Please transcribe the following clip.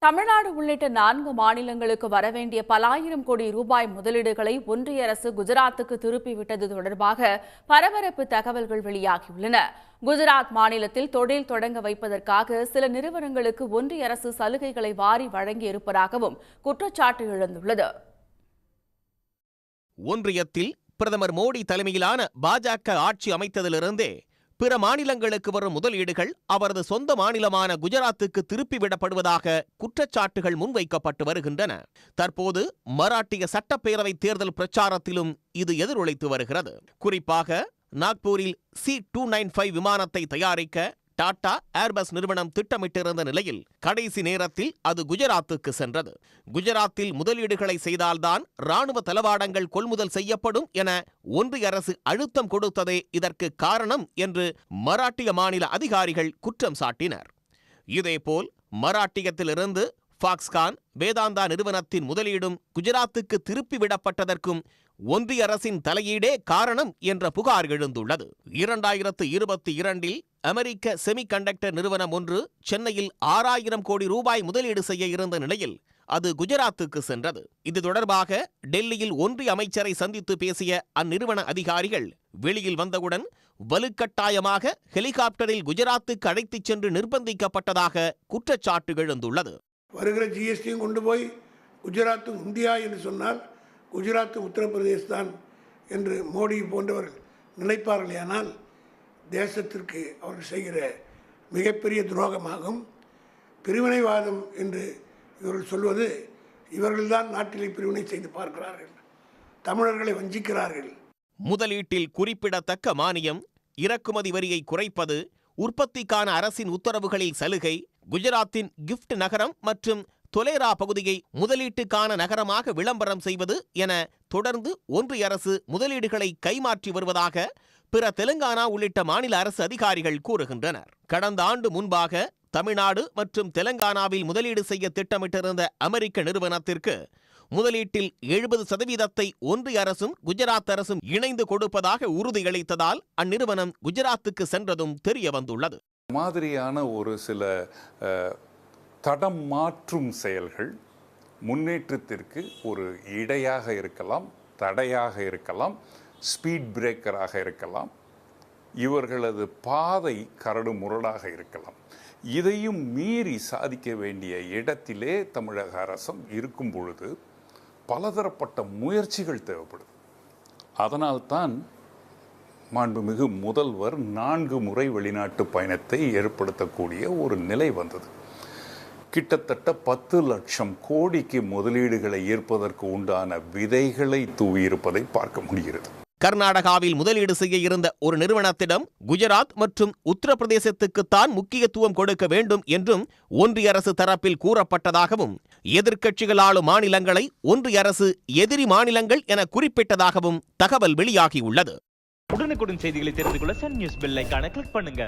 தமிழ்நாடு உள்ளிட்ட 4 மாநிலங்களுக்கு வரவேண்டிய பல ஆயிரம் கோடி ரூபாய் முதலீடுகளை ஒன்றிய அரசு குஜராத்துக்கு திருப்பிவிட்டது தொடர்பாக பரபரப்பு தகவல்கள் வெளியாகியுள்ளன. குஜராத் மாநிலத்தில் தொழில் தொடங்க வைப்பதற்காக சில நிறுவனங்களுக்கு ஒன்றிய அரசு சலுகைகளை வாரி வழங்கியிருப்பதாகவும் குற்றச்சாட்டு எழுந்துள்ளது. ஒன்றியத்தில் பிரதமர் மோடி தலைமையிலான பாஜக ஆட்சி அமைத்ததிலிருந்தே பிற மாநிலங்களுக்கு வரும் முதலீடுகள் அவரது சொந்த மாநிலமான குஜராத்துக்கு திருப்பிவிடப்படுவதாக குற்றச்சாட்டுகள் முன்வைக்கப்பட்டு வருகின்றன. தற்போது மராட்டிய சட்டப்பேரவை தேர்தல் பிரச்சாரத்திலும் இது எதிரொலித்து வருகிறது. குறிப்பாக நாக்பூரில் C-295 விமானத்தை தயாரிக்க டாடா ஏர்பஸ் நிறுவனம் திட்டமிட்டிருந்த நிலையில் கடைசி நேரத்தில் அது குஜராத்துக்கு சென்றது. குஜராத்தில் முதலீடுகளை செய்தால்தான் ராணுவ தளவாடங்கள் கொள்முதல் செய்யப்படும் என ஒன்றிய அரசு அழுத்தம் கொடுத்ததே இதற்கு காரணம் என்று மராட்டிய மாநில அதிகாரிகள் குற்றம் சாட்டினர். இதேபோல் மராட்டியத்திலிருந்து ஃபாக்ஸ்கான் வேதாந்தா நிறுவனத்தின் முதலீடும் குஜராத்துக்கு திருப்பிவிடப்பட்டதற்கும் ஒன்றிய அரசின் தலையீடே காரணம் என்ற புகார் எழுந்துள்ளது. 2022 அமெரிக்க செமிகண்டக்டர் நிறுவனம் ஒன்று சென்னையில் 6000 கோடி ரூபாய் முதலீடு செய்ய இருந்த நிலையில் அது குஜராத்துக்கு சென்றது. இது தொடர்பாக டெல்லியில் ஒன்றிய அமைச்சரை சந்தித்து பேசிய அந்நிறுவன அதிகாரிகள் வெளியில் வந்தவுடன் வலுக்கட்டாயமாக ஹெலிகாப்டரில் குஜராத்துக்கு அழைத்துச் சென்று நிர்பந்திக்கப்பட்டதாக குற்றச்சாட்டு எழுந்துள்ளது. வருகிற ஜிஎஸ்டியும் கொண்டு போய் குஜராத்து இந்தியா என்று சொன்னால் குஜராத் உத்தரப்பிரதேஷ் தான் என்று மோடி போன்றவர்கள் நினைப்பார்களேயானால் தேசத்திற்கு அவர்கள் செய்கிற மிகப்பெரிய துரோகமாகும். பிரிவினைவாதம் என்று இவர்கள் சொல்வது, இவர்கள்தான் நாட்டிலே பிரிவினை செய்து பார்க்கிறார்கள், தமிழர்களை வஞ்சிக்கிறார்கள். முதலீட்டில் குறிப்பிடத்தக்க மானியம், இறக்குமதி வரியை குறைப்பது, உற்பத்திக்கான அரசின் உத்தரவுகளில் சலுகை, குஜராத்தின் கிஃப்ட் நகரம் மற்றும் தொலேரா பகுதியை முதலீட்டுக்கான நகரமாக விளம்பரம் செய்வது என தொடர்ந்து ஒன்றிய அரசு முதலீடுகளை கைமாற்றி வருவதாக பிற தெலுங்கானா உள்ளிட்ட மாநில அரசு அதிகாரிகள் கூறுகின்றனர். கடந்த ஆண்டு முன்பாக தமிழ்நாடு மற்றும் தெலுங்கானாவில் முதலீடு செய்ய திட்டமிட்டிருந்த அமெரிக்க நிறுவனத்திற்கு முதலீட்டில் 70% ஒன்றிய அரசும் குஜராத் அரசும் இணைந்து கொடுப்பதாக உறுதியளித்ததால் அந்நிறுவனம் குஜராத்துக்கு சென்றதும் தெரிய வந்துள்ளது. மாதிரியான ஒரு சில தடம் மாற்றும் செயல்கள் முன்னேற்றத்திற்கு ஒரு இடையாக இருக்கலாம், தடையாக இருக்கலாம், ஸ்பீட் பிரேக்கராக இருக்கலாம், இவர்களது பாதை கரடு முரடாக இருக்கலாம். இதையும் மீறி சாதிக்க வேண்டிய இடத்திலே தமிழக அரசும் இருக்கும் பொழுது பலதரப்பட்ட முயற்சிகள் தேவைப்படுது. அதனால்தான் மாண்புமிகு முதல்வர் 4 முறை வெளிநாட்டு பயணத்தை ஏற்படுத்தக்கூடிய ஒரு நிலை வந்தது. கிட்டத்தட்ட 10 லட்சம் கோடிக்கு முதலீடுகளை ஈர்ப்பதற்கு உண்டான விதைகளை தூவியிருப்பதை பார்க்க முடிகிறது. கர்நாடகாவில் முதலீடு செய்ய இருந்த ஒரு நிறுவனத்திடம் குஜராத் மற்றும் உத்தரப்பிரதேசத்துக்குத்தான் முக்கியத்துவம் கொடுக்க வேண்டும் என்றும் ஒன்றிய அரசு தரப்பில் கூறப்பட்டதாகவும், எதிர்க்கட்சிகள் ஆளும் மாநிலங்களை ஒன்றிய அரசு எதிரி மாநிலங்கள் என குறிப்பிட்டதாகவும் தகவல் வெளியாகியுள்ளது. உடனுக்குடன் செய்திகளை தெரிந்து கொள்ள சன் நியூஸ் பெல் ஐகானை கிளிக் பண்ணுங்க.